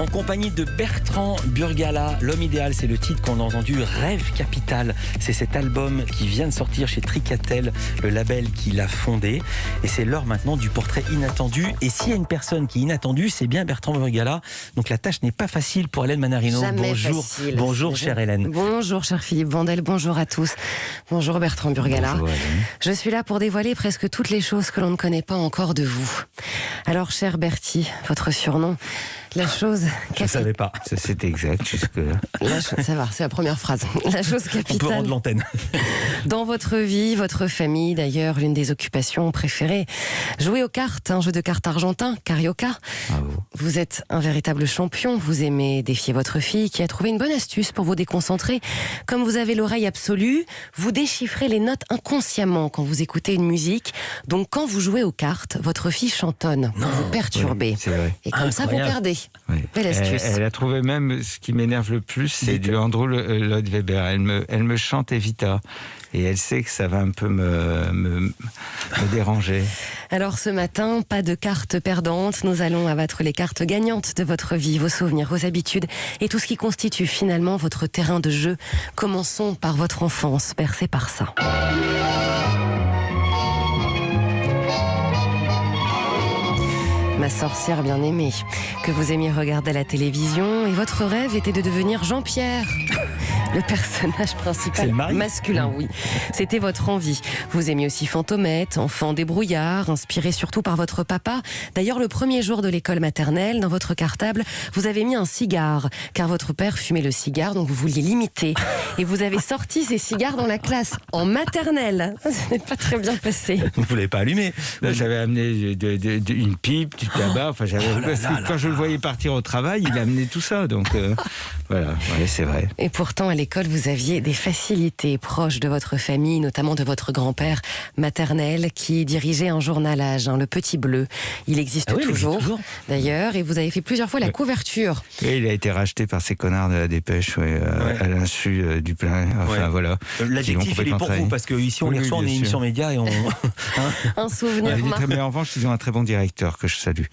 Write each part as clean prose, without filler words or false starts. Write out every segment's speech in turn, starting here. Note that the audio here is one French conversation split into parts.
En compagnie de Bertrand Burgalat, L'homme idéal, c'est le titre qu'on a entendu. Rêve capital, c'est cet album qui vient de sortir chez Tricatel, le label qu'il a fondé. Et c'est l'heure maintenant du portrait inattendu. Et s'il y a une personne qui est inattendue, c'est bien Bertrand Burgalat. Donc la tâche n'est pas facile pour Hélène Manarino. Jamais bonjour, facile. bonjour chère Hélène. Bonjour cher Philippe Vandel, bonjour à tous. Bonjour Bertrand Burgalat. Bonjour, Hélène. Je suis là pour dévoiler presque toutes les choses que l'on ne connaît pas encore de vous. Alors cher Bertie, votre surnom, la chose Je ne savais pas. Ça c'est exact jusque-là. Ça va, c'est la première phrase. La chose On peut capitale rendre l'antenne. dans votre vie, votre famille, d'ailleurs, l'une des occupations préférées. Jouer aux cartes, un jeu de cartes argentin, Carioca. Bravo. Vous êtes un véritable champion. Vous aimez défier votre fille qui a trouvé une bonne astuce pour vous déconcentrer. Comme vous avez l'oreille absolue, vous déchiffrez les notes inconsciemment quand vous écoutez une musique. Donc quand vous jouez aux cartes, votre fille chantonne pour vous perturber. Oui, c'est vrai. Et comme ça, vous Incroyable. perdez. Oui. Belle astuce. Elle a trouvé même ce qui m'énerve le plus, c'est du Andrew Lloyd Webber. Elle me chante Evita. Et elle sait que ça va un peu me déranger. Alors ce matin, pas de cartes perdantes. Nous allons abattre les cartes gagnantes de votre vie, vos souvenirs, vos habitudes et tout ce qui constitue finalement votre terrain de jeu. Commençons par votre enfance, bercée par ça. Ma sorcière bien-aimée, que vous aimiez regarder à la télévision, et votre rêve était de devenir Jean-Pierre, le personnage C'est principal le mari masculin, oui. C'était votre envie. Vous aimiez aussi Fantomette, enfant débrouillard, inspiré surtout par votre papa. D'ailleurs, le premier jour de l'école maternelle, dans votre cartable, vous avez mis un cigare, car votre père fumait le cigare, donc vous vouliez l'imiter. Et vous avez sorti ces cigares dans la classe, en maternelle. Ça n'est pas très bien passé. Vous ne l'avez pas allumé. Là, j'avais amené une pipe, du tabac. Enfin, parce que quand je le voyais partir au travail, il amenait tout ça. Donc voilà, ouais, c'est vrai. Et pourtant, à l'école, vous aviez des facilités proches de votre famille, notamment de votre grand-père maternel qui dirigeait un journal âge, le Petit Bleu. Il existe Ah oui, il existe toujours, d'ailleurs, et vous avez fait plusieurs fois la couverture. Et il a été racheté par ces connards de la Dépêche, à l'insu du plein. Enfin, Ouais. voilà. L'adjectif, il est pour vous, parce qu'ici, on Oui, les reçoit, on bien est une sûr. émission média et on... Un souvenir, Mais en revanche, ils ont un très bon directeur que je salue.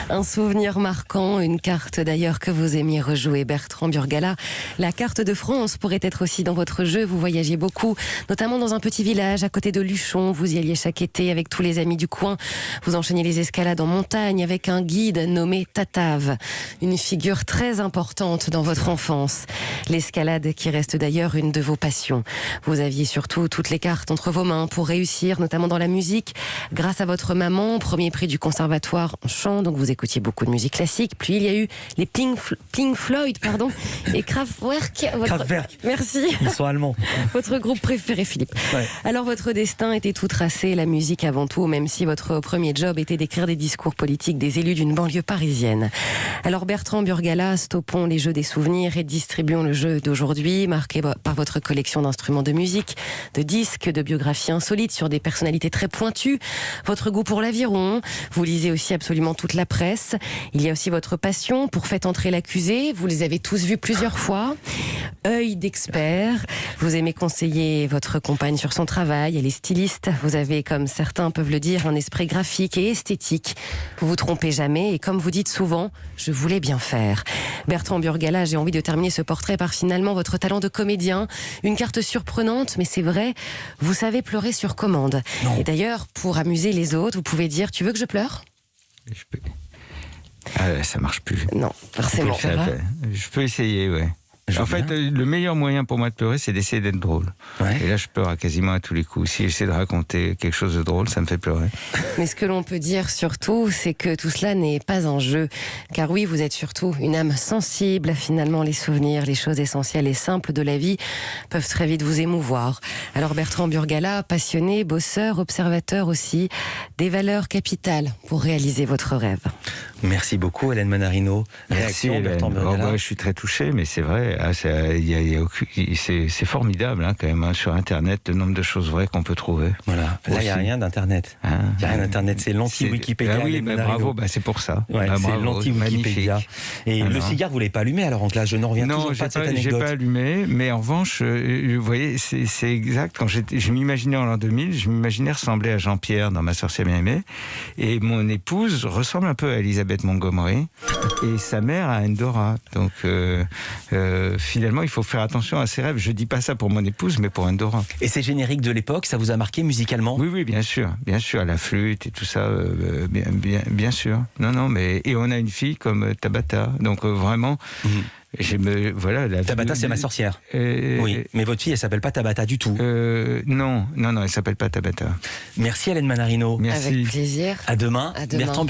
un souvenir marquant, une carte d'ailleurs que vous aimiez rejouer, Bertrand Burgalat. La carte de France pourrait être aussi dans votre jeu. Vous voyagez beaucoup, notamment dans un petit village à côté de Luchon. Vous y alliez chaque été avec tous les amis du coin. Vous enchaîniez les escalades en montagne avec un guide nommé Tatave. Une figure très importante dans votre enfance. L'escalade qui reste d'ailleurs une de vos passions. Vous aviez surtout toutes les cartes entre vos mains pour réussir, notamment dans la musique. Grâce à votre maman, premier prix du conservatoire en chant, donc vous écoutiez beaucoup de musique classique. Puis il y a eu les Pink Floyd, et Kraftwerk. Kraftwerk. Merci. Ils sont allemands. Votre groupe préféré, Philippe. Ouais. Alors, votre destin était tout tracé, la musique avant tout, même si votre premier job était d'écrire des discours politiques des élus d'une banlieue parisienne. Alors, Bertrand Burgalat, stoppons les jeux des souvenirs et distribuons le jeu d'aujourd'hui, marqué par votre collection d'instruments de musique, de disques, de biographies insolites sur des personnalités très pointues, votre goût pour l'aviron, vous lisez aussi absolument toute la presse, il y a aussi votre passion pour Faites entrer l'accusé, vous les avez tous vus plusieurs fois, œil d'expert, vous aimez conseiller votre compagne sur son travail, elle est styliste, vous avez, comme certains peuvent le dire, un esprit graphique et esthétique, vous vous trompez jamais et comme vous dites souvent, je voulais bien faire. Bertrand Burgalat, j'ai envie de terminer ce portrait par finalement votre talent de comédien, une carte surprenante, mais c'est vrai, vous savez pleurer sur commande. Non. Et d'ailleurs, pour amuser les autres, vous pouvez dire, tu veux que je pleure ? Ça marche plus. Non, forcément. Je peux essayer, ouais. Je En veux fait, bien. le meilleur moyen pour moi de pleurer, c'est d'essayer d'être drôle. Ouais. Et là, je pleure quasiment à tous les coups. Si j'essaie de raconter quelque chose de drôle, ça me fait pleurer. Mais ce que l'on peut dire surtout, c'est que tout cela n'est pas un jeu. Car oui, vous êtes surtout une âme sensible. Finalement, les souvenirs, les choses essentielles et simples de la vie peuvent très vite vous émouvoir. Alors Bertrand Burgalat, passionné, bosseur, observateur aussi, des valeurs capitales pour réaliser votre rêve. Merci beaucoup, Hélène Manarino. Merci, Réaction, Hélène. Bertrand Burgalat. Je suis très touché, mais c'est vrai. c'est formidable, hein, quand même, hein, sur Internet, le nombre de choses vraies qu'on peut trouver. Voilà. Là, il n'y a rien d'Internet. Il n'y a rien d'Internet, c'est l'anti-Wikipédia. Ah oui, mais bravo, c'est pour ça. Ouais, c'est l'anti-Wikipédia. Et le cigare, vous ne l'avez pas allumé, alors, Oncle H, je n'en reviens toujours pas de cette anecdote. Non, je n'ai pas allumé, mais en revanche, vous voyez, c'est exact. Quand je m'imaginais en l'an 2000, je m'imaginais ressembler à Jean-Pierre dans Ma sorcière bien-aimée, et mon épouse ressemble un peu à Elisabeth Montgomery, et sa mère à Endora. Donc, finalement, il faut faire attention à ses rêves. Je dis pas ça pour mon épouse, mais pour Endora. Et ces génériques de l'époque, ça vous a marqué musicalement ? Oui, bien sûr, la flûte et tout ça, bien sûr. Non, mais et on a une fille comme Tabata, donc vraiment. Tabata, c'est Ma sorcière. Oui, mais votre fille, elle s'appelle pas Tabata du tout. Non, elle s'appelle pas Tabata. Merci Hélène Manarino. Merci. Avec plaisir. À demain. À demain. Bertrand